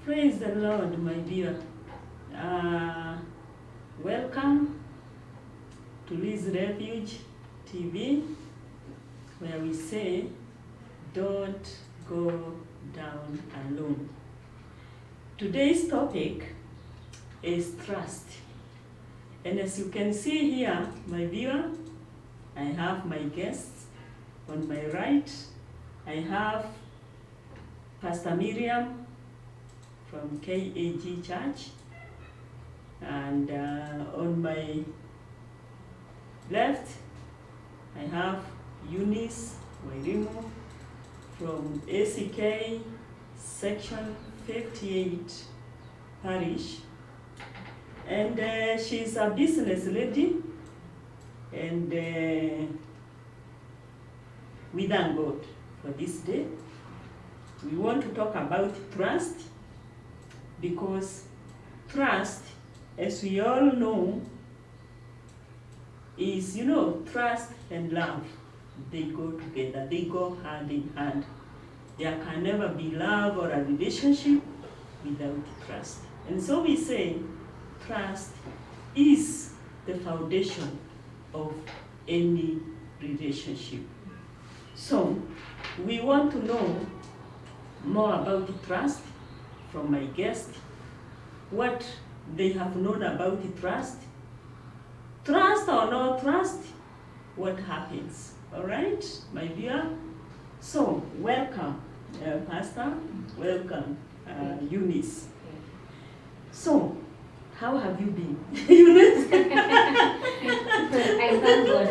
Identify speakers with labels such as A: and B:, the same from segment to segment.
A: Praise the Lord, my dear. Welcome to Liz Refuge TV, where we say, don't go down alone. Today's topic is trust. And as you can see here, my viewer, I have my guests. On my right, I have Pastor Miriam from Kagwanja Church, and on my left I have Eunice from ACK section 58 parish, and she's a business lady, and we thank God for this day. We want to talk about trust, because trust, as we all know, is, trust and love. They go together, they go hand in hand. There can never be love or a relationship without trust. And so we say trust is the foundation of any relationship. So we want to know more about trust from my guest, what they have known about trust. Trust or no trust, what happens? All right, my dear? So, welcome, Pastor. Welcome, Eunice. So, how have you been? Eunice?
B: I thank God.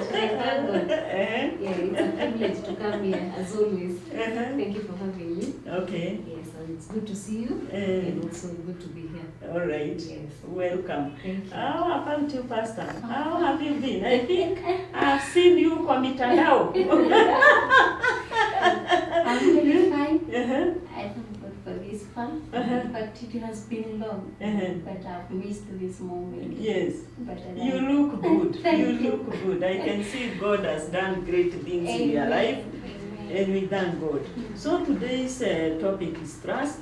B: Yeah, it's a privilege to come here, as always. Thank you for having me.
A: Okay.
B: Yes, and it's good to see you, and also good to be here.
A: All right.
B: Yes.
A: Welcome.
B: Thank you.
A: How about you, Pastor? How have you been? I think I've seen you kwa mitandao.
C: I'm really fine.
A: Uh-huh.
C: I thank God for this fun. But it has been long. But I've missed this moment.
A: Yes.
C: But
A: You look good.
C: Thank
A: you
C: you.
A: look good. I can see God has done great things in your life, and we thank God. So today's topic is trust.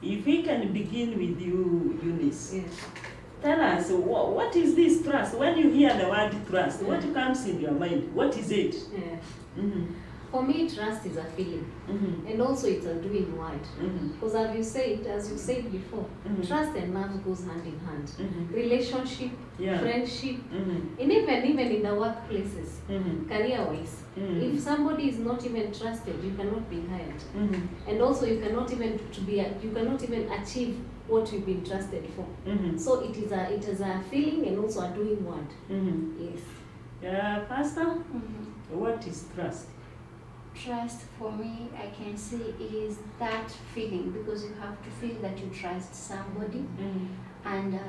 A: If we can begin with you, Eunice.
B: Yes.
A: Tell us, what is this trust? When you hear the word trust, what comes in your mind? What is it?
B: Yeah.
A: Mm-hmm.
B: For me, trust is a feeling, and also it's a doing word. Because as you said before, trust and love goes hand in hand. Relationship, friendship, and even in the workplaces, career-wise. If somebody is not even trusted, you cannot be hired, and also you cannot even achieve what you've been trusted for. So it is a feeling and also a doing word. Yes.
A: Pastor, what is trust?
C: Trust for me, I can say, is that feeling, because you have to feel that you trust somebody, and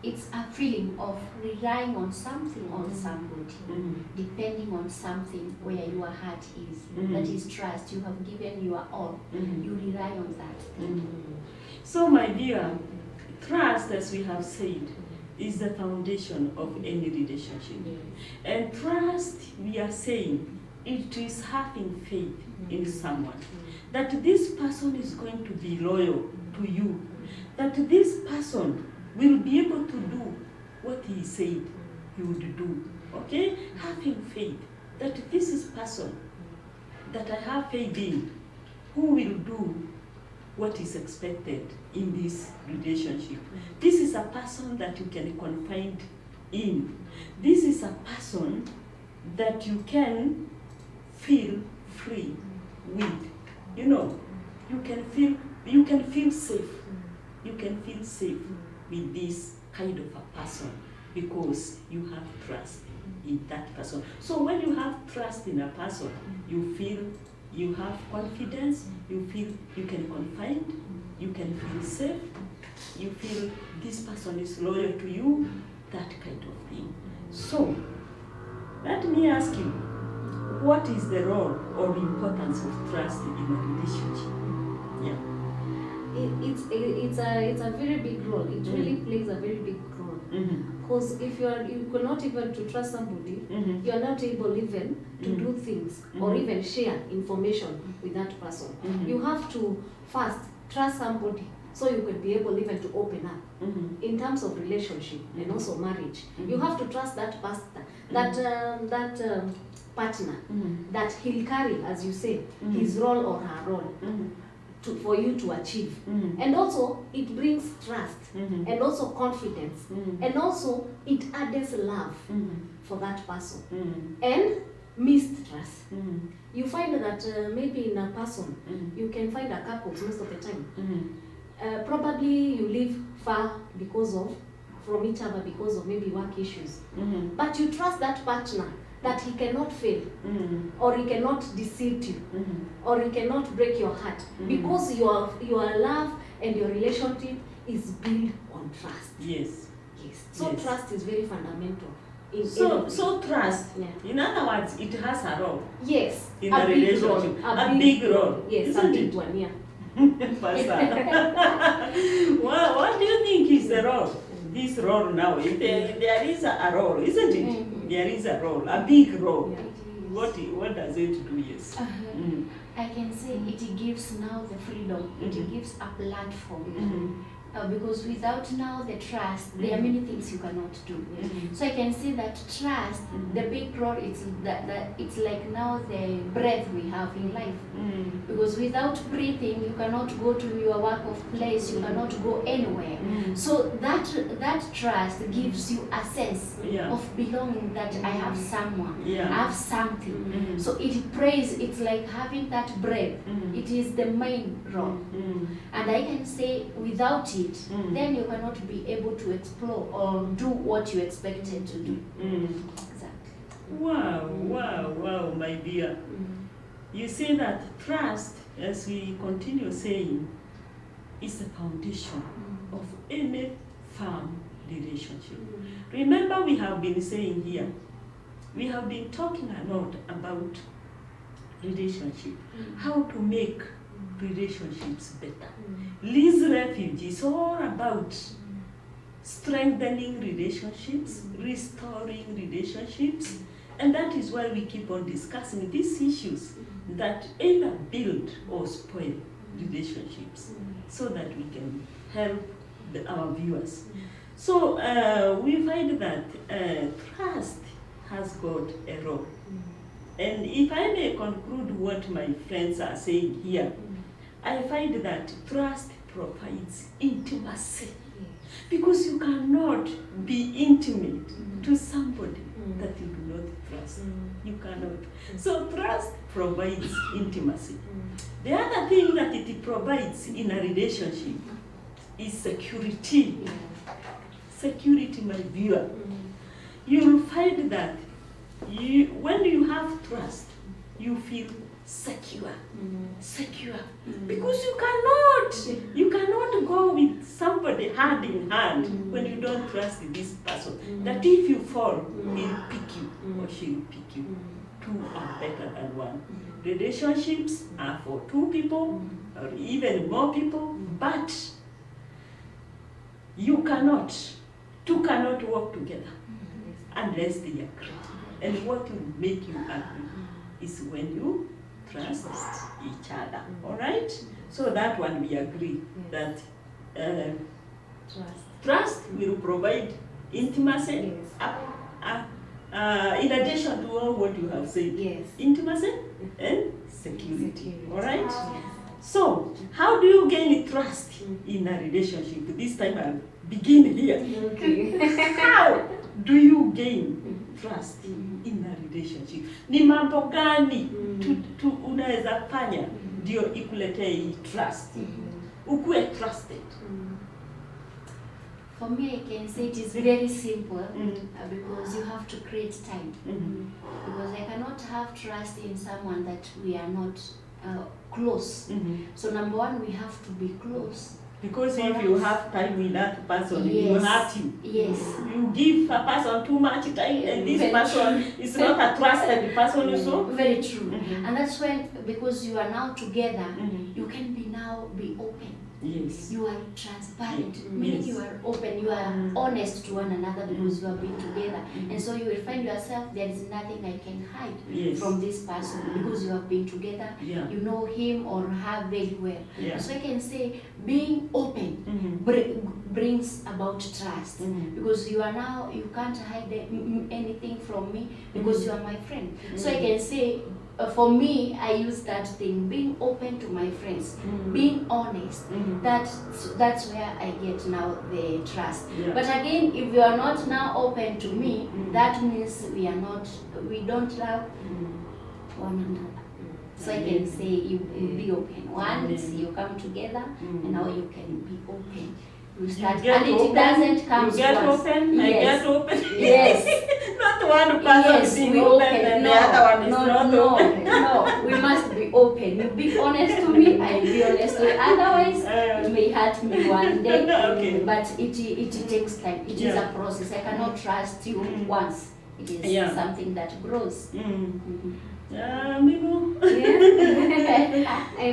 C: it's a feeling of relying on something or somebody, depending on something where your heart is. That is trust. You have given your all. You rely on that thing.
A: So, my dear, trust, as we have said, is the foundation of any relationship. And trust, we are saying, it is having faith in someone, that this person is going to be loyal to you, that this person will be able to do what he said he would do. Okay? Having faith that this is person that I have faith in, who will do what is expected in this relationship. This is a person that you can confide in. This is a person that you can feel free with. You can feel safe. You can feel safe with this kind of a person, because you have trust in that person. So when you have trust in a person, you feel you have confidence, you feel you can confide, you can feel safe, you feel this person is loyal to you, that kind of thing. So let me ask you, what is the role or importance of trust in a relationship? Yeah.
B: It's a very big role. It really plays a very big role. Because if you cannot even to trust somebody, you are not able even to do things or even share information with that person. You have to first trust somebody so you could be able even to open up. In terms of relationship and also marriage, you have to trust that pastor, that partner, that he'll carry, as you say, his role or her role for you to achieve. And also it brings trust and also confidence, and also it adds love for that person. And mistrust. You find that maybe in a person, you can find a couple most of the time. Probably you live far from each other because of maybe work issues. But you trust that partner that he cannot fail, or he cannot deceive you, or he cannot break your heart, because your love and your relationship is built on trust.
A: Yes.
B: So
A: yes.
B: Trust is very fundamental.
A: So trust, in other words, it has a role.
B: Yes.
A: In a relationship. A big role.
B: Yes,
A: isn't
B: a big
A: it?
B: one, yeah.
A: Pastor. What do you think is the role? This role now, there is a role, isn't it? There is a role, a big role. What does it do? Yes.
C: I can say it gives now the freedom. It gives a platform. Because without now the trust, there are many things you cannot do. So I can say that trust, the big role, it's like now the breath we have in life. Because without breathing, you cannot go to your work of place, you cannot go anywhere. So that trust gives you a sense of belonging, that I have someone, I have something. So it prays, it's like having that breath. It is the main role. And I can say without it, then you cannot be able to explore or do what you expected to do. Exactly.
A: Wow, my dear. You see that trust, as we continue saying, is the foundation of any firm relationship. Remember, we have been saying here, we have been talking a lot about relationship, how to make relationships better. Lee's Refuge is all about strengthening relationships, restoring relationships, and that is why we keep on discussing these issues that either build or spoil relationships, so that we can help our viewers. So we find that trust has got a role. And if I may conclude what my friends are saying here, I find that trust provides intimacy. Because you cannot be intimate to somebody that you do not trust. You cannot. So trust provides intimacy. The other thing that it provides in a relationship is security. Security, my viewer. You'll find that when you have trust, you feel secure. Because you cannot go with somebody hand in hand when you don't trust this person, that if you fall, he'll pick you or she'll pick you. Two are better than one. Relationships are for two people or even more people, but two cannot work together unless they agree. And what will make you agree is when you trust each other. All right? So that one we agree that trust will provide intimacy. In addition to all what you have said, intimacy and security. All right? So how do you gain trust in a relationship? This time I'll begin here. How do you gain trust in a relationship? Ni mambo gani unaweza fanya ndio ikuletee hii trust? Ukuwe trusted.
C: For me, I can say it is very simple because you have to create time. Because I cannot have trust in someone that we are not close. So number one, we have to be close.
A: Because if you have time with that person, he will hurt you.
C: Yes.
A: You give a person too much time, and this person is not a trusted person also.
C: Very true. And that's when, because you are now together, you can be open.
A: Yes.
C: You are transparent, meaning you are open, you are honest to one another because you have been together. And so you will find yourself, there is nothing I can hide from this person because you have been together, you know him or her very well. So I can say being open about trust, because you can't hide anything from me, because you are my friend. So I can say, for me, I use that thing, being open to my friends, being honest. That's where I get now the trust. But again, if you are not now open to me, that means we don't love one another. So I can say you be open. Once you come together, and now you can be open. You start, and it doesn't come
A: to get
C: once.
A: open, I get open.
C: Yes.
A: Not one person being open and the other one is not open.
C: No, we must be open. You be honest to me, I be honest to you. Otherwise, you may hurt me one day. But it takes time. It is a process. I cannot trust you once. It is something that grows.
B: I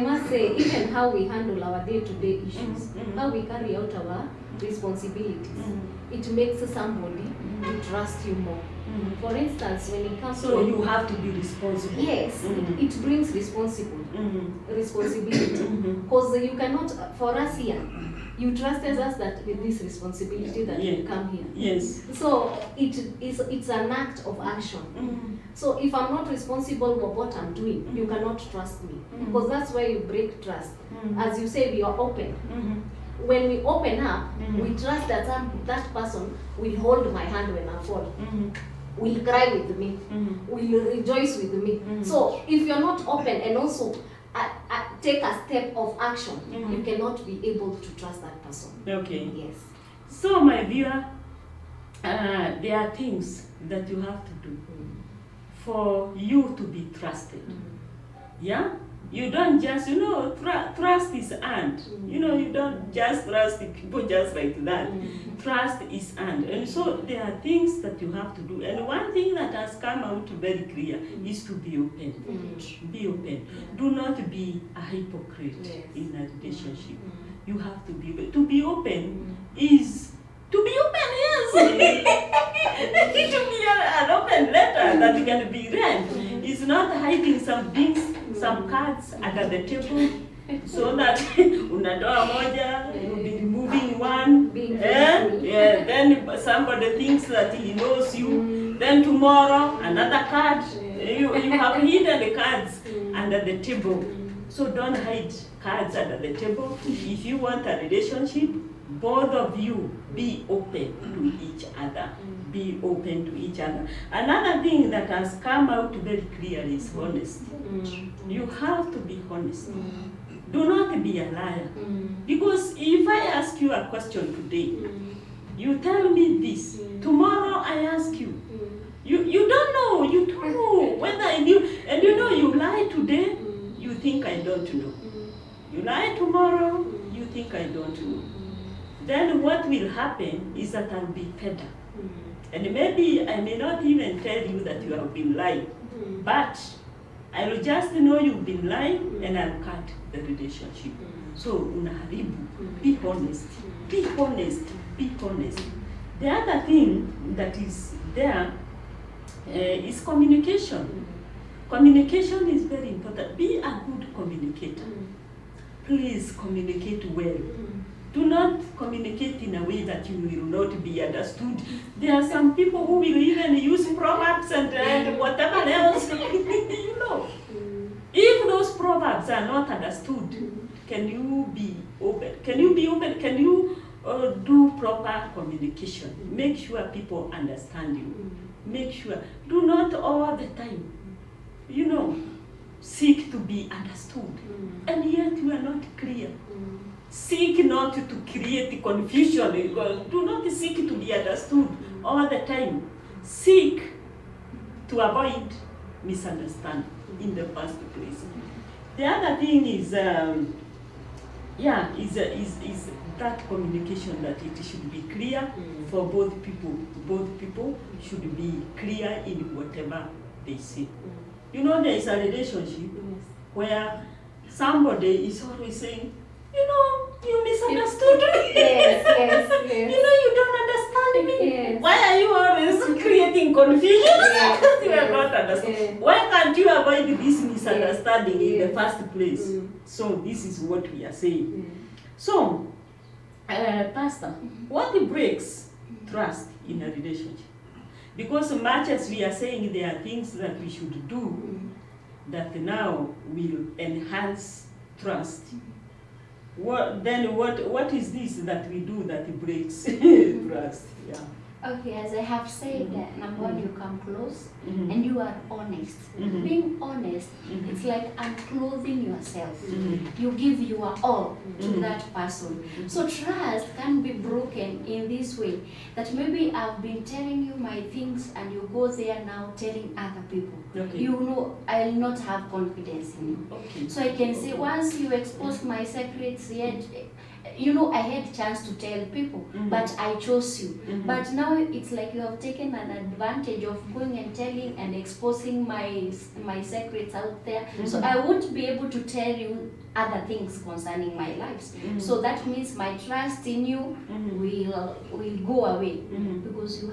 B: must say, even how we handle our day-to-day issues, how we carry out our responsibilities, it makes somebody to trust you more. For instance, when it comes
A: to you have to be responsible.
B: Yes, it brings responsibility. Because you cannot, for us here, you trusted us that with this responsibility that you come here.
A: Yes.
B: So it's an act of action. So if I'm not responsible for what I'm doing, you cannot trust me. Because that's where you break trust. As you say, we are open. When we open up, we trust that that person will hold my hand when I fall. Will cry with me. Will rejoice with me. So if you're not open and also take a step of action, you cannot be able to trust that person.
A: Okay.
B: Yes.
A: So my viewer, there are things that you have to do for you to be trusted. Yeah? You don't just, trust is earned. You don't just trust people just like that. Trust is earned. And so there are things that you have to do. And one thing that has come out very clear is to be open. Be open. Do not be a hypocrite in a relationship. You have to be open. To be open is to be open, yes. To be an open letter that can be read. It's not hiding some things, some cards under the table, so that unatoa moja, you'll be removing one, then somebody thinks that he knows you, then tomorrow another card, you have hidden the cards under the table. So don't hide cards under the table. If you want a relationship, both of you be open to each other. Be open to each other. Another thing that has come out very clearly is honesty. You have to be honest. Do not be a liar. Because if I ask you a question today, you tell me this. Tomorrow I ask you. You don't know. You don't know whether I knew. And you lie today, you think I don't know. You lie tomorrow, you think I don't know. Then what will happen is that I'll be fed up. And maybe I may not even tell you that you have been lying, but I will just know you've been lying and I'll cut the relationship. So, unaharibu, be honest, be honest, be honest. The other thing that is there is communication. Communication is very important. Be a good communicator. Please communicate well. Do not communicate in a way that you will not be understood. There are some people who will even use proverbs and whatever else. If those proverbs are not understood, can you be open? Can you be open? Can you do proper communication? Make sure people understand you. Make sure. Do not all the time, seek to be understood. And yet you are not clear. Seek not to create confusion. Do not seek to be understood all the time. Seek to avoid misunderstanding in the first place. The other thing is, is that communication, that it should be clear for both people. Both people should be clear in whatever they say. There is a relationship where somebody is always saying, you misunderstood me.
B: Yes.
A: You don't understand me.
B: Yes.
A: Why are you always creating confusion? You are not understanding. Why can't you avoid this misunderstanding in the first place? So this is what we are saying. So, Pastor, what breaks trust in a relationship? Because much as we are saying there are things that we should do that now will enhance trust, what is this that we do that breaks trust? Yeah.
C: Okay, as I have said, number one, you come close
A: Mhm.
C: and you are honest.
A: Mhm.
C: Being honest,
A: Mhm.
C: it's like unclothing yourself.
A: Mhm.
C: You give your all to
A: Mhm.
C: that person. So trust can be broken in this way, that maybe I've been telling you my things and you go there now telling other people.
A: Okay.
C: You know, I'll not have confidence in you.
A: Okay.
C: So I can say, once you expose my secrets, yet, you know, I had chance to tell people,
A: Mhm.
C: but I chose you.
A: Mhm.
C: But now it's like you have taken an advantage of going and telling and exposing my secrets out there. So
A: Mhm.
C: I won't be able to tell you other things concerning my lives.
A: Mhm.
C: So that means my trust in you
A: Mhm.
C: will go away
A: Mhm.
C: because you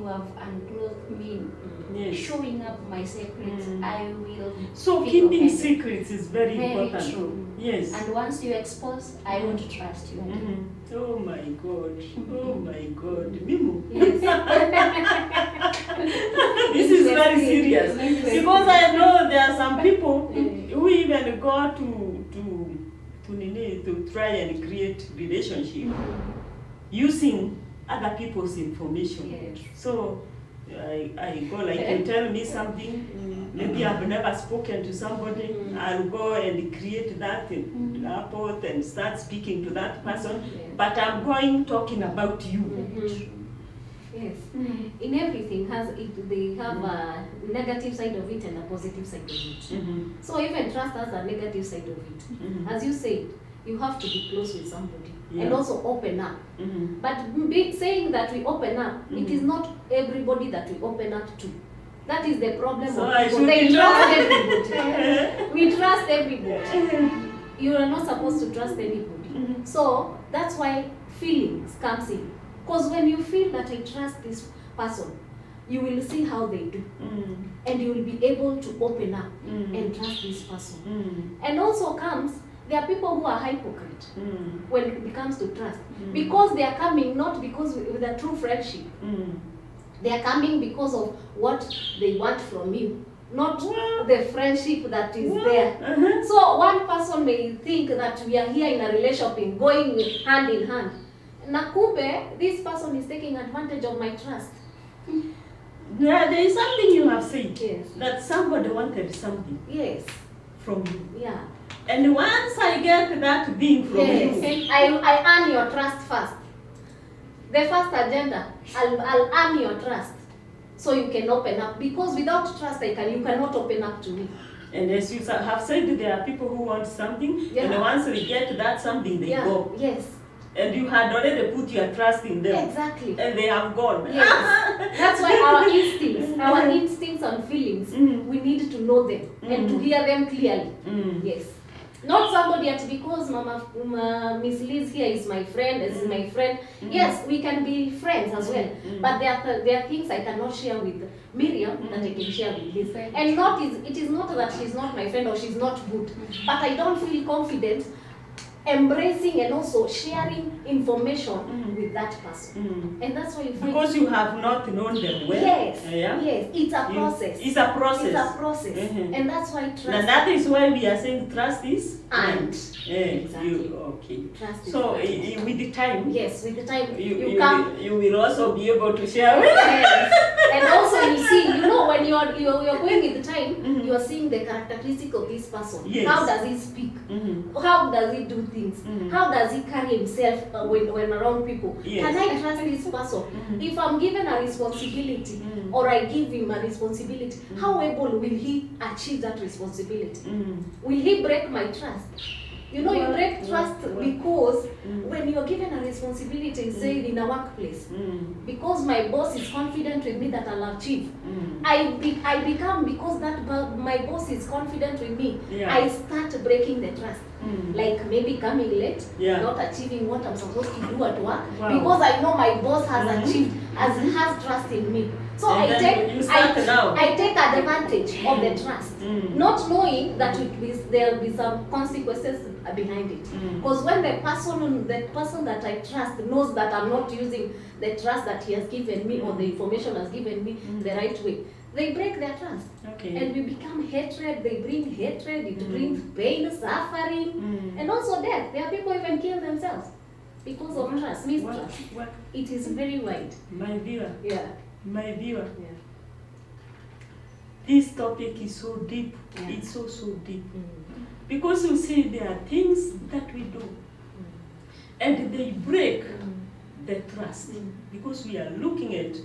C: have unclothed me.
A: Yes.
C: Showing up my secrets,
A: Mm.
C: I will
A: So
C: feel
A: keeping
C: offended.
A: secrets is very,
C: Very
A: important.
C: true.
A: Yes.
C: And once you expose, I won't trust you again.
A: Mhm. Oh my God. Oh my God. Mimu.
B: Yes.
A: This is very serious.
B: Interesting.
A: Because I know there are some people
B: Yeah.
A: who even go to try and create relationship using other people's information.
B: Yes.
A: So I go like, you tell me something, maybe I've never spoken to somebody, I'll go and create that rapport and start speaking to that person,
B: Yes.
A: but I'm going talking about you.
B: Yes. In everything they have a negative side of it and a positive side of it.
A: Mhm.
B: So even trust has a negative side of it.
A: Mhm.
B: As you said, you have to be close with somebody and
A: Yeah.
B: also open up.
A: Mhm.
B: But saying that we open up, it is not everybody that we open up to. That is the problem
A: So
B: of
A: I
B: people.
A: should
B: They
A: be
B: trust everybody. We trust everybody. You are not supposed to trust anybody.
A: Mhm.
B: So that's why feelings comes in. Because when you feel that I trust this person, you will see how they do.
A: Mhm.
B: And you will be able to open up
A: Mhm.
B: and trust this person.
A: Mhm.
B: And also comes, there are people who are hypocrite
A: Mhm.
B: when it comes to trust.
A: Mm.
B: Because they are coming not because with a true friendship.
A: Mhm.
B: They are coming because of what they want from you, not
A: Well.
B: the friendship that is
A: Well.
B: there.
A: Uh-huh.
B: So one person may think that we are here in a relationship going hand in hand. Na kumbe, this person is taking advantage of my trust.
A: Yeah, there is something you have said,
B: Yes.
A: that somebody wanted something
B: Yes.
A: from you.
B: Yeah.
A: And once I get that thing from
B: Yes.
A: you,
B: I earn your trust first. The first agenda, I'll earn your trust. So you can open up. Because without trust, you cannot open up to me.
A: and as you have said, there are people who want something,
B: Yeah.
A: and once they get that something, they
B: Yeah.
A: go.
B: Yes.
A: And you had already put your trust in them.
B: Exactly.
A: And they have gone.
B: Yes. That's why our instincts and feelings, we need to know them and to hear them clearly.
A: Mm.
B: Yes. Not somebody because Miss Liz here is my friend, this is my friend. Yes, we can be friends as well. But there are things I cannot share with Miriam that I can share with Liz. And it is not that she's not my friend or she's not good. But I don't feel confident embracing and also sharing information with that person. And that's why you find
A: Because you have not known them well.
B: Yes,
A: Yeah?
B: yes, it's a process.
A: It's a process.
B: It's a process.
A: Mhm.
B: And that's why trust
A: And that is why we are saying trust is
B: and
A: Exactly. Okay.
B: trust is
A: So
B: and.
A: with the time,
B: Yes, with the time
A: you
B: come.
A: you will also be able to share with.
B: Yes. And also you see, when you're going with the time, you are seeing the characteristic of this person.
A: Yes.
B: How does he speak? How does he do things? How does he carry himself when around people?
A: Yes.
B: Can I trust this person? If I'm given a responsibility or I give him a responsibility, how able will he achieve that responsibility? Will he break my trust? You break trust because when you're given a responsibility, say in a workplace, because my boss is confident with me that I'll achieve, I become, because my boss is confident with me, I start breaking the trust. Like maybe coming late, not achieving what I'm supposed to do at work, because I know my boss has achieved, has trust in me. So I take advantage of the trust, not knowing that there will be some consequences behind it. Because when the person that I trust knows that I'm not using the trust that he has given me or the information has given me the right way, they break their trust.
A: Okay.
B: And we become hatred. They bring hatred. It brings pain, suffering, and also death. There are people even kill themselves because of trust, mistrust.
A: What?
B: It is very wide.
A: My viewer.
B: Yeah.
A: My viewer.
B: Yeah.
A: This topic is so deep.
B: Yeah.
A: It's so deep. Because you see, there are things that we do, and they break the trust. Because we are looking at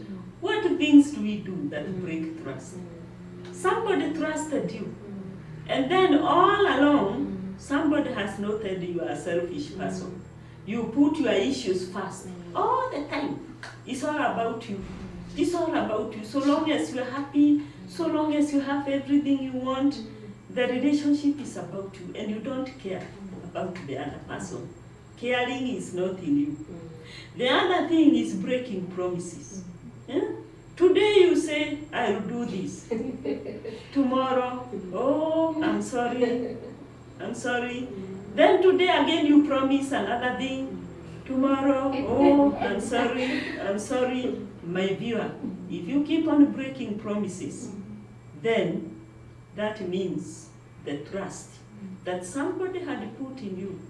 A: what things do we do that break trust. Somebody trusted you, and then all along, somebody has noted you are a selfish person. You put your issues first all the time. It's all about you. It's all about you. So long as you are happy, so long as you have everything you want, the relationship is about you, and you don't care about the other person. Caring is not in you. The other thing is breaking promises. Today you say, I'll do this. Tomorrow, oh, I'm sorry. Then today again you promise another thing. Tomorrow, oh, I'm sorry. My viewer, if you keep on breaking promises, then that means the trust that somebody had put in you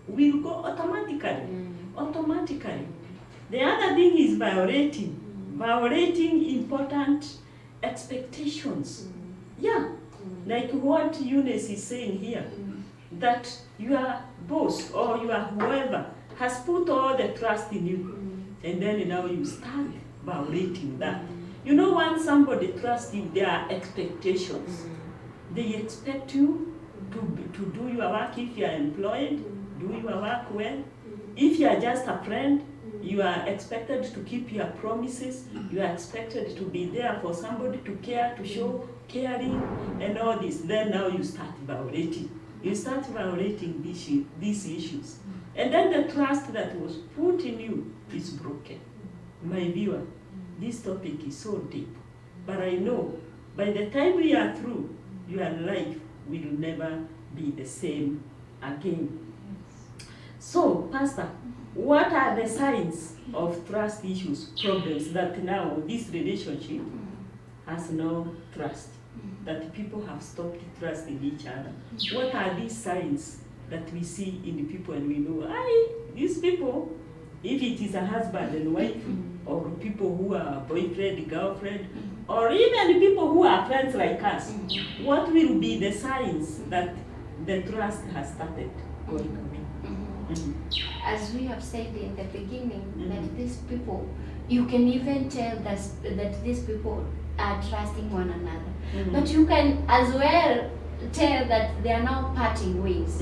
A: will go automatically. The other thing is violating important expectations. Yeah, like what Eunice is saying here, that your boss or your whoever has put all the trust in you, and then now you start violating that. You know, when somebody trusts you, there are expectations. They expect you to do your work. If you are employed, do your work well. If you are just a friend, you are expected to keep your promises. You are expected to be there for somebody to care, to show caring, and all this. Then now you start violating. You start violating these issues. And then the trust that was put in you is broken. My viewer, this topic is so deep. But I know by the time we are through, your life will never be the same again. So, Pastor, what are the signs of trust issues, problems that now this relationship has no trust, that people have stopped trusting each other? What are these signs that we see in the people and we know, these people, if it is a husband and wife, or people who are boyfriend, girlfriend, or even people who are friends like us, what will be the signs that the trust has started going away?
C: As we have said in the beginning, that these people, you can even tell that these people are trusting one another. But you can as well tell that they are now parting ways.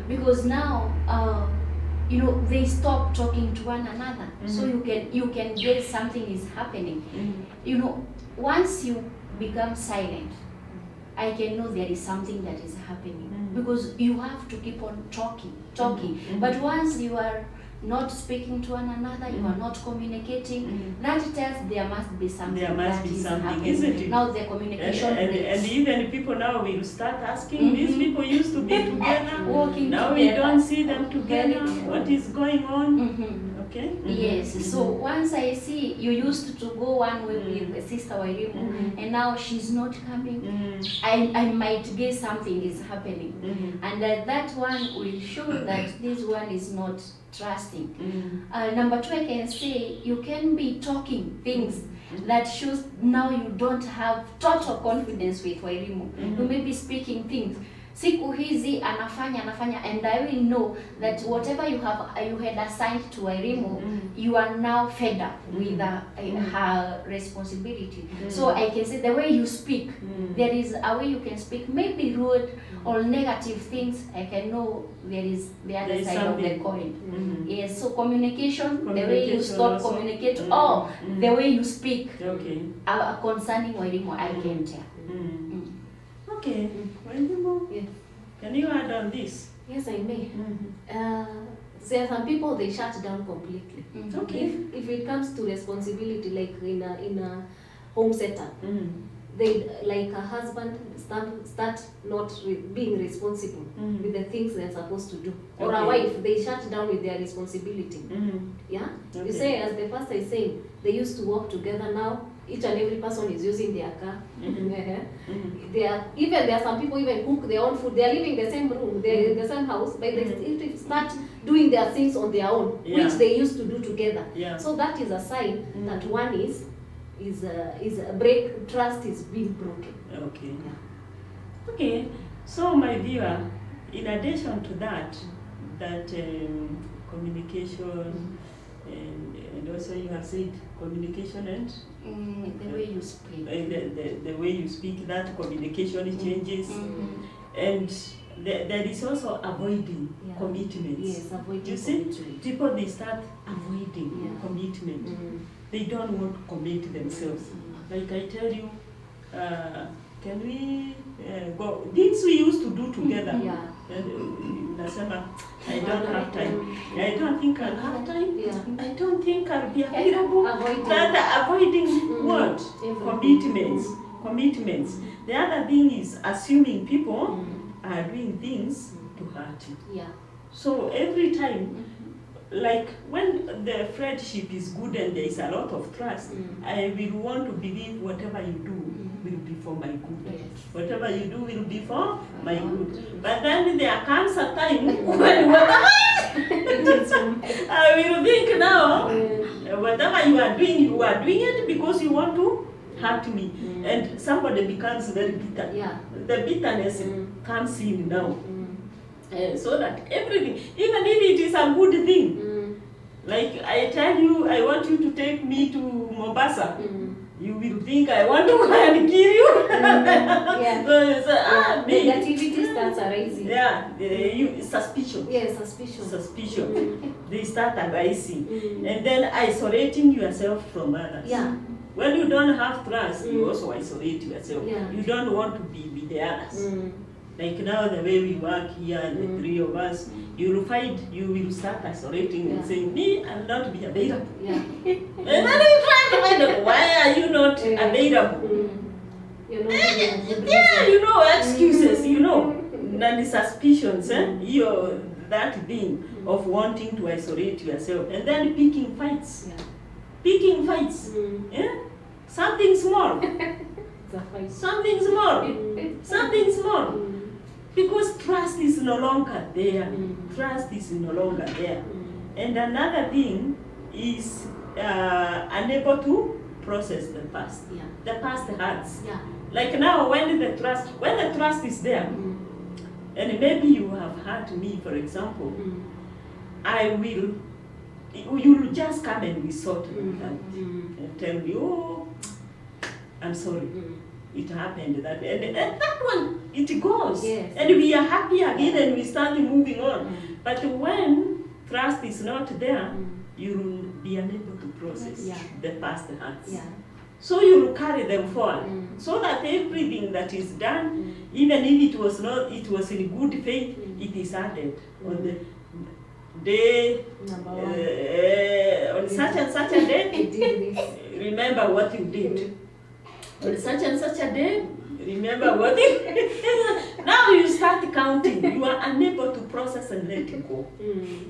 C: Because now, they stop talking to one another. So you can guess something is happening. Once you become silent, I can know there is something that is happening, because you have to keep on talking. But once you are not speaking to one another, you are not communicating, that tells there must be something.
A: There must be something, isn't it?
C: Now the communication
A: and even people now will start asking, these people used to be together,
C: working
A: now
C: together.
A: We don't see them together. What is going on? Okay?
C: Yes, so once I see you used to go one way with Sister Wairimu, and now she's not coming, I might guess something is happening. And that one will show that this one is not trusting. Number two, I can say you can be talking things that shows now you don't have total confidence with Wairimu. You may be speaking things. Siku hizi anafanya, and I will know that whatever you had assigned to Wairimu, you are now fed up with her responsibility. So I can say the way you speak, there is a way you can speak, maybe rude or negative things. I can know there is the other side of the coin. Yes, so communication, the way you stop communicate, or the way you speak concerning Wairimu, I can tell.
A: Okay, Wairimu,
B: Yes.
A: Can you add on this?
B: Yes, I may. There are some people they shut down completely.
A: Okay.
B: If it comes to responsibility, like in a home setup, they, like a husband, start not being responsible with the things they're supposed to do. Or a wife, they shut down with their responsibility. Yeah? You say, as the pastor is saying, they used to work together. Now each and every person is using their car. There are some people even cook their own food. They are living in the same room, the same house, but they start doing their things on their own, which they used to do together. So that is a sign that one is a break. Trust is being broken.
A: Okay. Okay. So my viewer, in addition to that communication, and also you have said communication and
C: the way you speak.
A: The way you speak, that communication changes. And there is also avoiding commitments.
B: Yes, avoiding
A: you see, people, they start avoiding commitment. They don't want to commit themselves. Like I tell you, can we go? Things we used to do together. Nasema, I don't have time. I don't think I'll have time. I don't think I'll be available. Avoiding what? Commitments. The other thing is assuming people are doing things to hurt you. So every time, like when the friendship is good and there is a lot of trust, I will want to believe whatever you do will be for my good. Whatever you do will be for my good. But then there comes a time when I will think now, whatever you are doing it because you want to hurt me. And somebody becomes very bitter. The bitterness comes in now. So that everything, even if it is a good thing, like I tell you, I want you to take me to Mombasa, you will think I want to go and kill you.
B: Negativity starts arising.
A: Suspicion.
B: Suspicion.
A: They start arising. And then isolating yourself from others. When you don't have trust, you also isolate yourself. You don't want to be with the others. Like now, the way we work here, the three of us, you will start isolating and saying, me, I'll not be available. And then you try to find out, why are you not available? Excuses, and suspicions, that thing of wanting to isolate yourself. And then picking fights. Something small. Something small. Because trust is no longer there. And another thing is unable to process the past. The past hurts. Like now, when the trust is there, and maybe you have hurt me, for example, you will just come and we sort it out and tell me, oh, I'm sorry. It happened that, and that one, it goes. And we are happy again and we start moving on. But when trust is not there, you will be unable to process the past hurts. So you will carry them forward. So that everything that is done, even if it was in good faith, it is added on the day, on such and such a day, remember what you did. On such and such a day, remember what it now you start counting. You are unable to process and let it go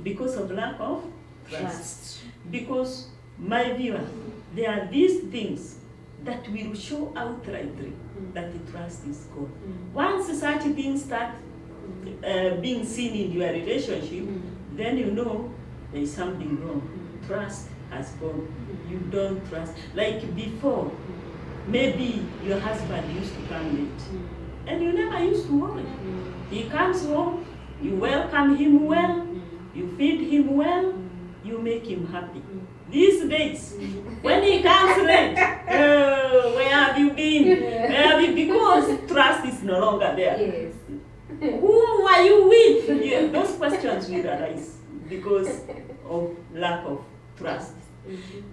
A: because of lack of trust. Because, my viewer, there are these things that will show outrightly that the trust is gone. Once such things start being seen in your relationship, then you know there is something wrong. Trust has gone. You don't trust. Like before, maybe your husband used to come late, and you never used to worry. He comes home, you welcome him well, you feed him well, you make him happy. These days, when he comes late, where have you been? Where have you been? Because trust is no longer there. Whom are you with? Those questions will arise because of lack of trust.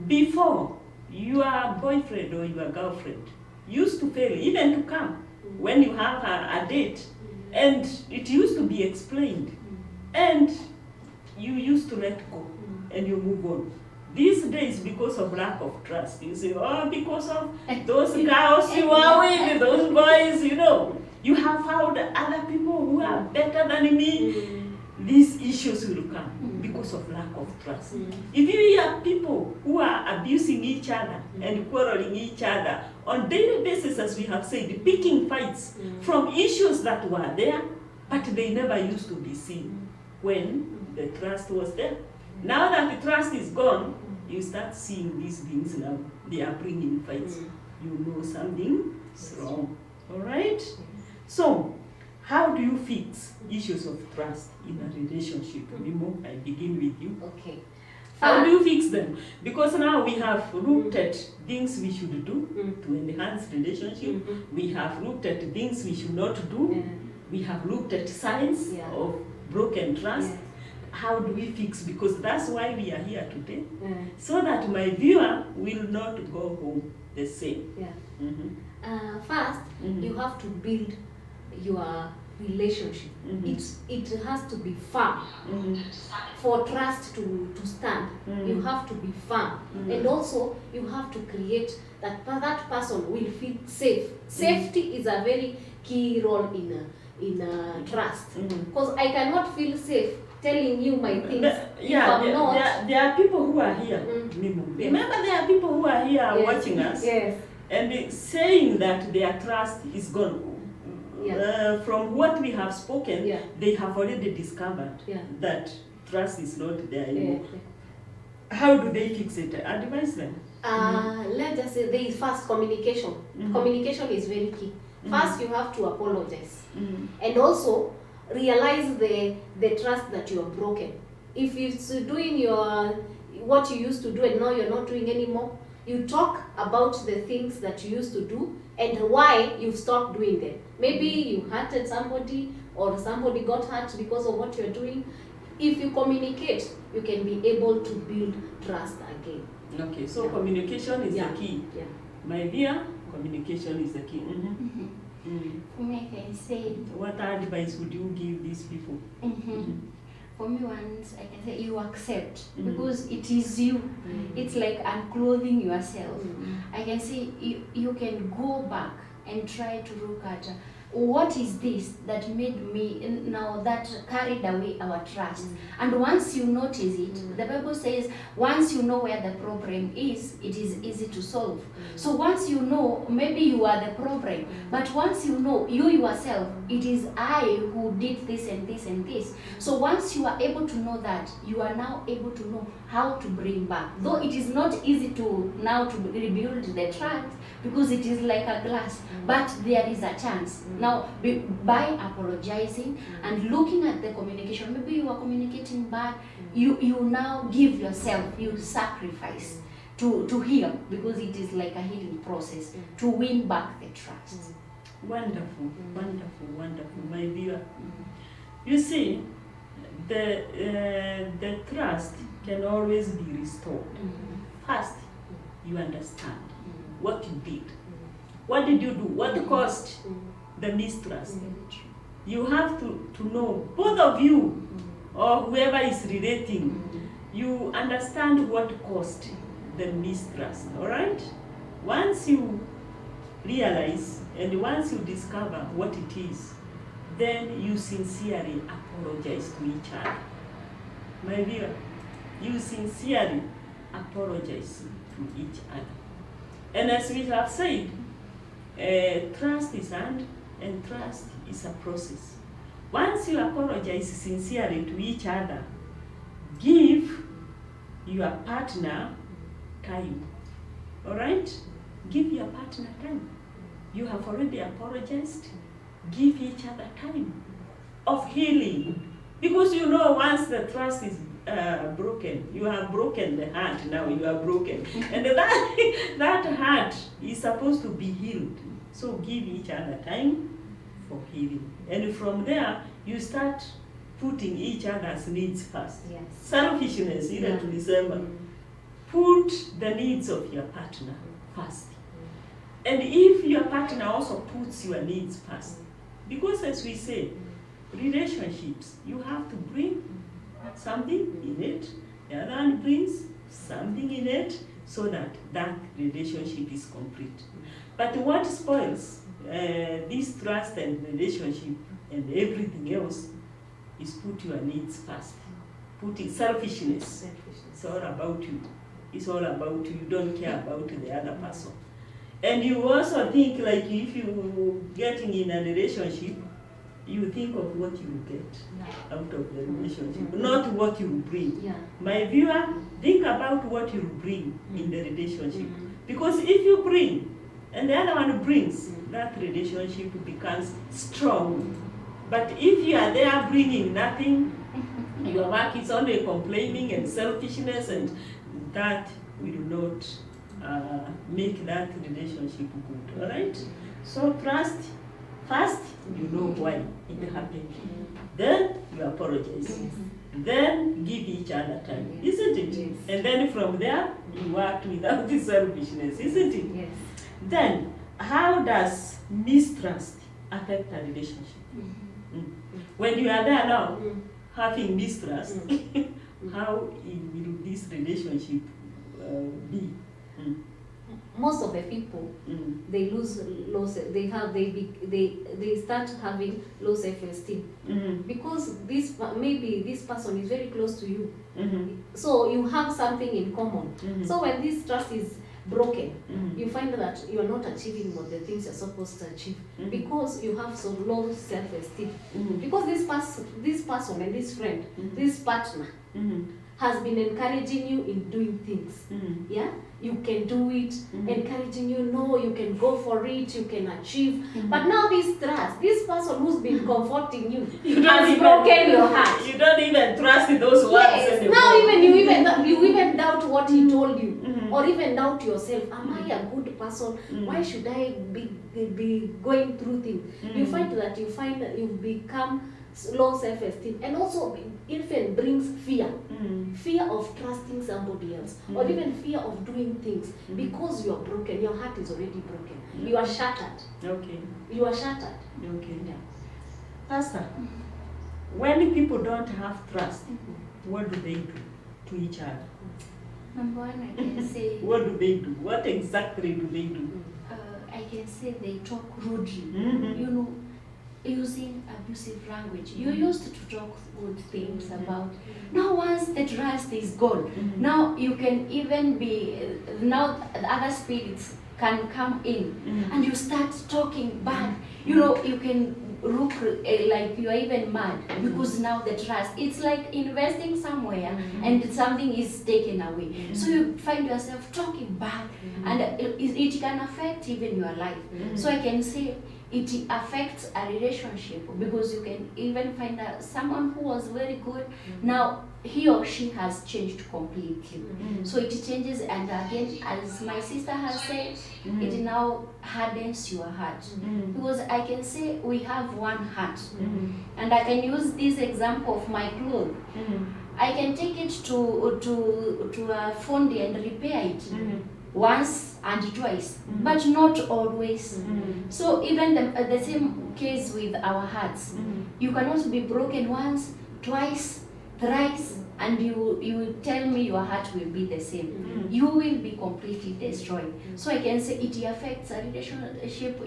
A: Before, your boyfriend or your girlfriend used to fail even to come when you have a date, and it used to be explained, and you used to let go and you move on. These days, because of lack of trust, you say, oh, because of those girls you are with, those boys, you know, you have found other people who are better than me. These issues will come because of lack of trust. If you hear people who are abusing each other and quarreling each other on daily basis, as we have said, picking fights from issues that were there, but they never used to be seen when the trust was there. Now that the trust is gone, you start seeing these things now. They are bringing fights. You know something is wrong. All right? So, how do you fix issues of trust in a relationship? Mimo, I begin with you.
B: Okay.
A: How do you fix them? Because now we have looked at things we should do to enhance relationship. We have looked at things we should not do. We have looked at signs of broken trust. How do we fix? Because that's why we are here today. So that my viewer will not go home the same.
B: First, you have to build your relationship. It has to be firm. For trust to stand, you have to be firm. And also, you have to create that person will feel safe. Safety is a very key role in trust. Because I cannot feel safe telling you my things.
A: There are people who are here. Remember, there are people who are here watching us. And saying that their trust is gone. From what we have spoken, they have already discovered that trust is not there anymore. How do they fix it? Advise them.
B: Let's just say there is first communication. Communication is very key. First, you have to apologize. And also, realize the trust that you have broken. If it's doing what you used to do and now you're not doing anymore, you talk about the things that you used to do and why you stopped doing them. Maybe you hurted somebody or somebody got hurt because of what you're doing. If you communicate, you can be able to build trust again.
A: Okay, so communication is the key. My dear, communication is the key.
C: For me, I can say.
A: What advice would you give these people?
C: For me, once I can say you accept because it is you. It's like unclothing yourself. I can say you can go back and try to look at what is this that made me now that carried away our trust. And once you notice it, the Bible says once you know where the problem is, it is easy to solve. So once you know, maybe you are the problem, but once you know you yourself, it is I who did this and this and this. So once you are able to know that, you are now able to know how to bring back. Though it is not easy to now to rebuild the trust because it is like a glass, but there is a chance. Now, by apologizing and looking at the communication, maybe you are communicating bad, you now give yourself, you sacrifice to heal, because it is like a healing process to win back the trust.
A: Wonderful, wonderful, wonderful, my dear. You see, the trust can always be restored. First, you understand what you did. What did you do? What caused the mistrust? You have to know, both of you or whoever is relating, you understand what caused the mistrust, all right? Once you realize and once you discover what it is, then you sincerely apologize to each other. My dear, you sincerely apologize to each other. And as we have said, trust is earned and trust is a process. Once you apologize sincerely to each other, give your partner time. All right? Give your partner time. You have already apologized. Give each other time of healing. Because you know, once the trust is broken, you have broken the heart. Now you are broken. And that heart is supposed to be healed. So give each other time for healing. And from there, you start putting each other's needs first.
B: Yes.
A: Selfishness, even to December. Put the needs of your partner first. And if your partner also puts your needs first, because as we say, relationships, you have to bring something in it, the other one brings something in it so that that relationship is complete. But what spoils this trust and relationship and everything else is put your needs first. Put it selfishness. It's all about you. It's all about you. You don't care about the other person. And you also think like if you getting in a relationship, you think of what you will get out of the relationship, not what you will bring.
B: Yeah.
A: My viewer, think about what you will bring in the relationship. Because if you bring, and the other one brings, that relationship becomes strong. But if you are there bringing nothing, your work is only complaining and selfishness, and that will not make that relationship good. All right? So trust. First, you know why it happened. Then you apologize. Then give each other time, isn't it?
B: Yes.
A: And then from there, you work without the selfishness, isn't it?
B: Yes.
A: Then, how does mistrust affect a relationship? When you are there now, having mistrust, how will this relationship be?
B: Most of the people, they they start having low self-esteem because maybe this person is very close to you, so you have something in common. So when this trust is broken, you find that you are not achieving what the things you're supposed to achieve because you have so low self-esteem. Because this person and this friend, this partner has been encouraging you in doing things. Yeah, you can do it, encouraging you, no, you can go for it, you can achieve. But now this trust, this person who's been comforting you has broken your heart.
A: You don't even trust those words.
B: Yes.
A: Anymore.
B: Now you even doubt what he told you, or even doubt yourself. Am I a good person? Why should I be going through things? You find that you become low self-esteem, and also even brings fear. Fear of trusting somebody else, or even fear of doing things because you are broken. Your heart is already broken. You are shattered.
A: Okay.
B: You are shattered.
A: Okay.
B: Yeah.
A: Pastor, when people don't have trust, what do they do to each other?
C: Number one, I can say.
A: What do they do? What exactly do they do?
C: I can say they talk rudely. You know, using abusive language. You used to talk good things about. Now once the trust is gone, now you can even be, now the other spirits can come in and you start talking bad. You know, you can look like you are even mad because now the trust, it's like investing somewhere and something is taken away. So you find yourself talking bad and it can affect even your life. So I can say it affects a relationship because you can even find someone who was very good, now he or she has changed completely. So it changes, and again, as my sister has said, it now hardens your heart. Because I can say we have one heart, and I can use this example of my clothes. I can take it to a fondy and repair it. Once and twice, but not always. So even the same case with our hearts. You cannot be broken once, twice, thrice, and you tell me your heart will be the same. You will be completely destroyed. So I can say it affects a relationship.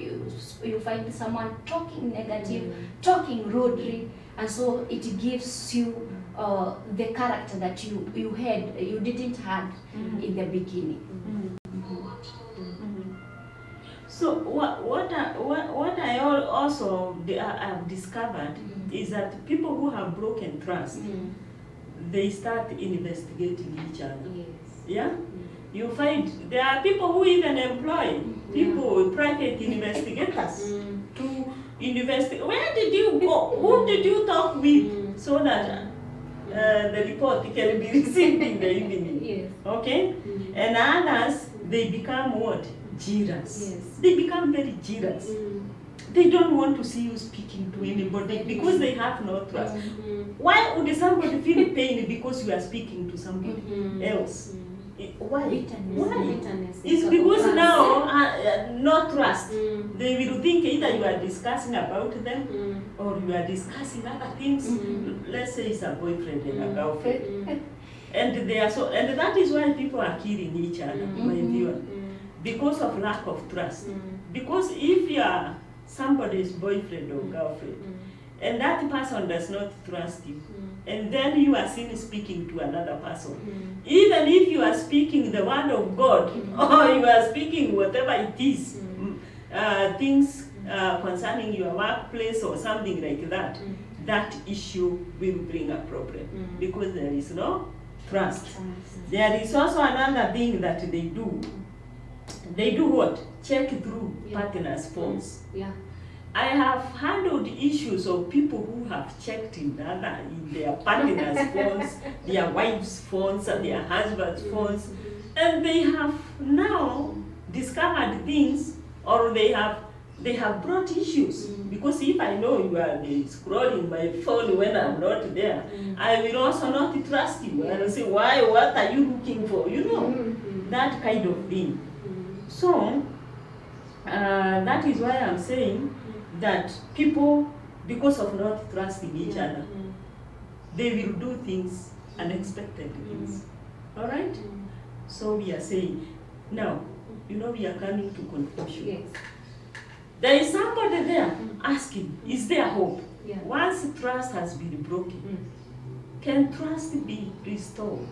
C: You find someone talking negative, talking rudely, and so it gives you the character that you didn't have in the beginning.
A: So what I also have discovered is that people who have broken trust, they start investigating each other.
B: Yes.
A: Yeah? You find there are people who even employ people, private investigators, to investigate. Where did you go? Who did you talk with? So that the report can be received in the evening.
B: Yes.
A: Okay? And others, they become what? Jealous.
B: Yes.
A: They become very jealous. They don't want to see you speaking to anybody because they have no trust. Why would somebody feel pain because you are speaking to somebody else? Why?
B: Bitterness.
A: It's because now no trust. They will think either you are discussing about them or you are discussing other things. Let's say it's a boyfriend and a girlfriend. And And they are and that is why people are killing each other, my viewer, because of lack of trust. Because if you are somebody's boyfriend or girlfriend, and that person does not trust you, and then you are seen speaking to another person, even if you are speaking the word of God, or you are speaking whatever it is, things concerning your workplace or something like that, that issue will bring a problem, because there is no trust. There is also another thing that they do. They do what? Check through partners' phones. I have handled issues of people who have checked in their partners' phones, their wives' phones, and their husbands' phones, and they have now discovered things, or they have brought issues. Because if I know you are scrolling my phone when I'm not there, I will also not trust you. I will say, why? What are you looking for? You know, that kind of thing. So that is why I'm saying that people, because of not trusting each other, they will do things, unexpected things. All right? So we are saying, now, you know, we are coming to conclusion.
B: Yes.
A: There is somebody there asking, is there hope?
B: Yeah.
A: Once trust has been broken, can trust be restored?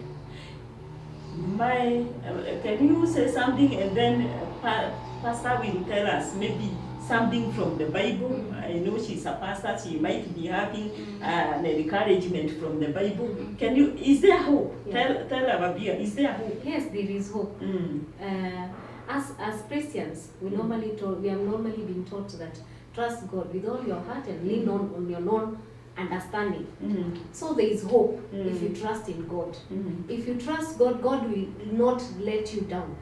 A: Can you say something, and then Pastor will tell us maybe something from the Bible? I know she's a pastor, she might be having an encouragement from the Bible. Can you, is there hope?
B: Yeah.
A: Tell our viewer, is there hope?
B: Yes, there is hope. As Christians, we have normally been taught that trust God with all your heart and lean on your own understanding. So there is hope if you trust in God. If you trust God, God will not let you down.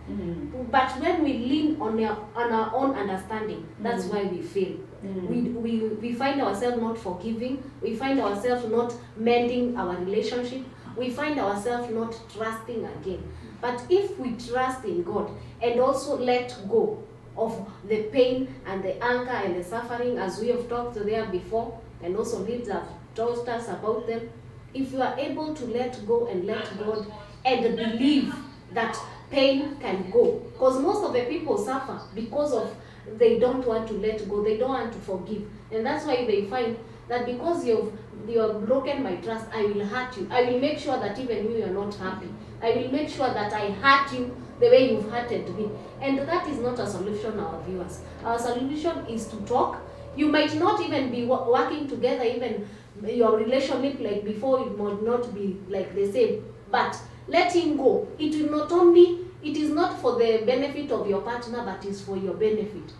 B: But when we lean on our own understanding, that's why we fail. We find ourselves not forgiving. We find ourselves not mending our relationship. We find ourselves not trusting again. But if we trust in God and also let go of the pain and the anger and the suffering, as we have talked there before, and also leads have told us about them, if you are able to let go and let God and believe that pain can go, because most of the people suffer because of they don't want to let go, they don't want to forgive, and that's why they find that because you have broken my trust, I will hurt you. I will make sure that even you are not happy. I will make sure that I hurt you the way you've hurted me. And that is not a solution, our viewers. Our solution is to talk. You might not even be working together, even your relationship like before, it might not be like the same. But letting go, it is not for the benefit of your partner, but is for your benefit.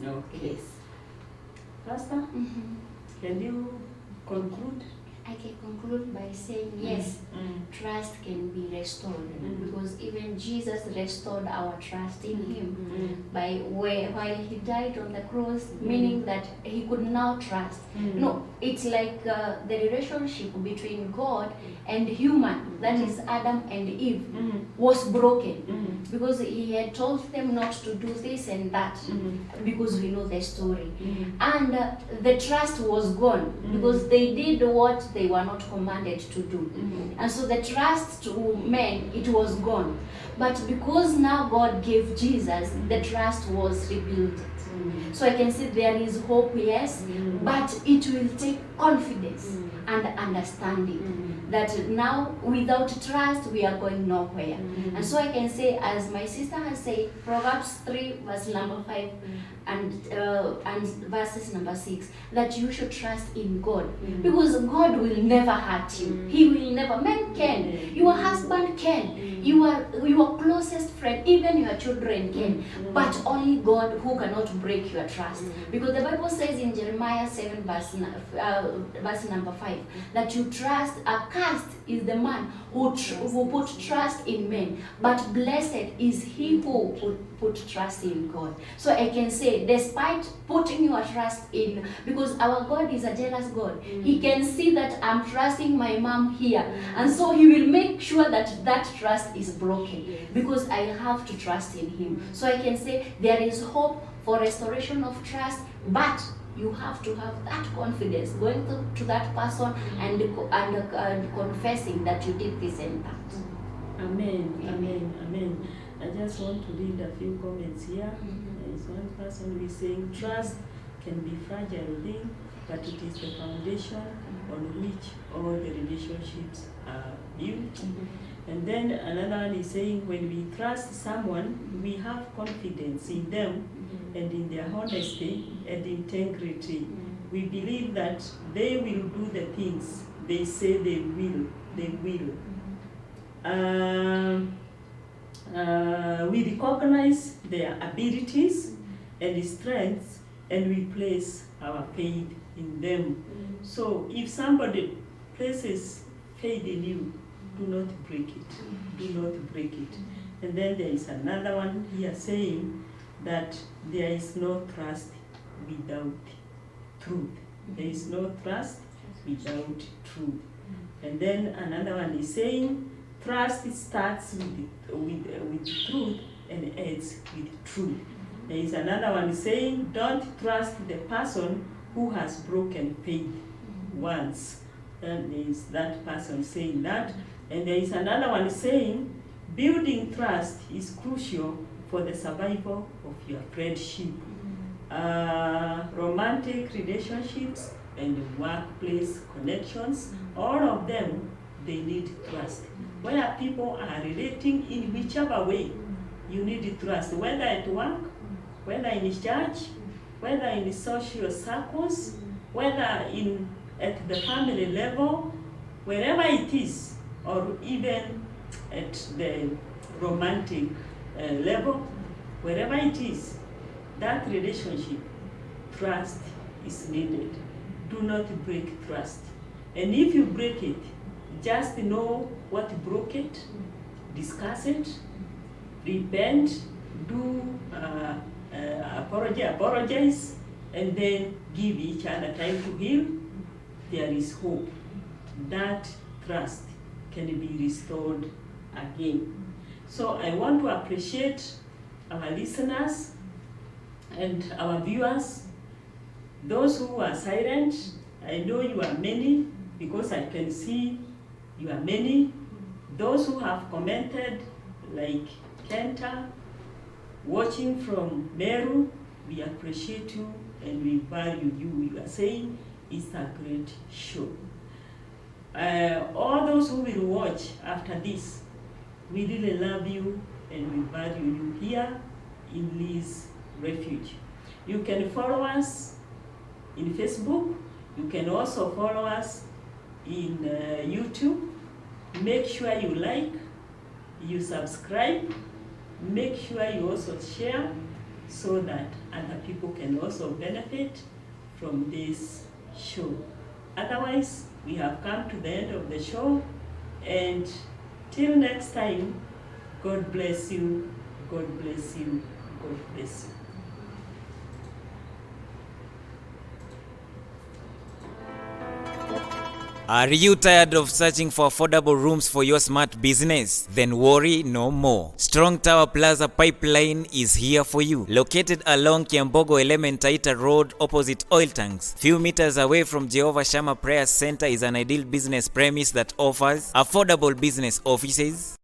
A: Okay.
B: Yes.
A: Pastor, can you conclude?
C: I can conclude by saying yes, trust can be restored, because even Jesus restored our trust in him by while he died on the cross, meaning that he could now trust. No, it's like the relationship between God and human, that is Adam and Eve, was broken, because he had told them not to do this and that, because we know the story. And the trust was gone, because they did what they were not commanded to do. And so the trust to men, it was gone. But because now God gave Jesus, the trust was rebuilt. So I can say there is hope, yes, but it will take confidence and understanding that now without trust we are going nowhere. And so I can say, as my sister has said, Proverbs 3 verse number 5 and verses number 6, that you should trust in God, because God will never hurt you. He will never. Men can, your husband can, your closest friend, even your children can, but only God who cannot break your trust. Because the Bible says in Jeremiah 7 verse number 5 that you trust, accursed is the man who put trust in men, but blessed is he who put trust in God. So I can say, despite putting your trust in, because our God is a jealous God, he can see that I'm trusting my mom here, and so he will make sure that that trust is broken, because I have to trust in him. So I can say there is hope for restoration of trust, but you have to have that confidence going to that person and confessing that you did this and that.
A: Amen, amen, amen. I just want to read a few comments here. There is one person who is saying, trust can be fragile thing, but it is the foundation on which all the relationships are built. And then another one is saying, when we trust someone, we have confidence in them and in their honesty and integrity. We believe that they will do the things they say they will. We recognize their abilities and strengths, and we place our faith in them. So if somebody places faith in you, do not break it. Do not break it. And then there is another one here saying that there is no trust without truth. There is no trust without truth. And then another one is saying trust starts with truth and ends with truth. There is another one saying don't trust the person who has broken faith once. Then there is that person saying that. And there is another one saying building trust is crucial for the survival of your friendship, romantic relationships, and workplace connections. All of them, they need trust. Where people are relating in whichever way, you need trust, whether at work, whether in church, whether in social circles, whether at the family level, wherever it is, or even at the romantic level, wherever it is, that relationship, trust is needed. Do not break trust. And if you break it, just know what broke it, discuss it, repent, do apologize, and then give each other time to heal. There is hope. That trust can be restored again. So I want to appreciate our listeners and our viewers, those who are silent. I know you are many because I can see you are many. Those who have commented, like Kenta, watching from Meru, we appreciate you and we value you. You are saying it's a great show. All those who will watch after this, we really love you and we value you here in Lee's Refuge. You can follow us in Facebook. You can also follow us in YouTube. Make sure you like, you subscribe, make sure you also share so that other people can also benefit from this show. Otherwise, we have come to the end of the show, and till next time, God bless you, God bless you, God bless you.
D: Are you tired of searching for affordable rooms for your smart business? Then worry no more. Strong Tower Plaza Pipeline is here for you. Located along Kiambogo Element Taita Road opposite oil tanks, few meters away from Jehovah Shammah Prayer Center, is an ideal business premise that offers affordable business offices,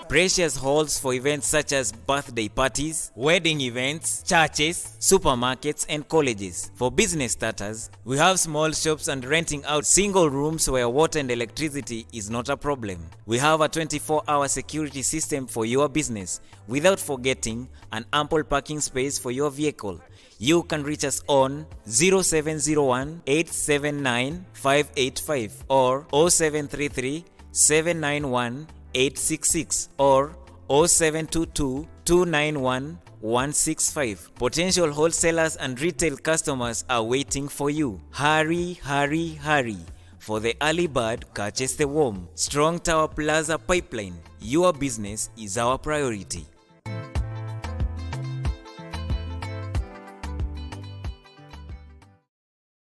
D: precious halls for events such as birthday parties, wedding events, churches, supermarkets, and colleges. For business starters, we have small shops and renting out single rooms where water and electricity is not a problem. We have a 24-hour security system for your business, without forgetting an ample parking space for your vehicle. You can reach us on 0701 879 585 or 0733 791 866 or 0722 291 165. Potential wholesalers and retail customers are waiting for you. Hurry, hurry, hurry. For the early bird catches the worm. Strong Tower Plaza Pipeline. Your business is our priority.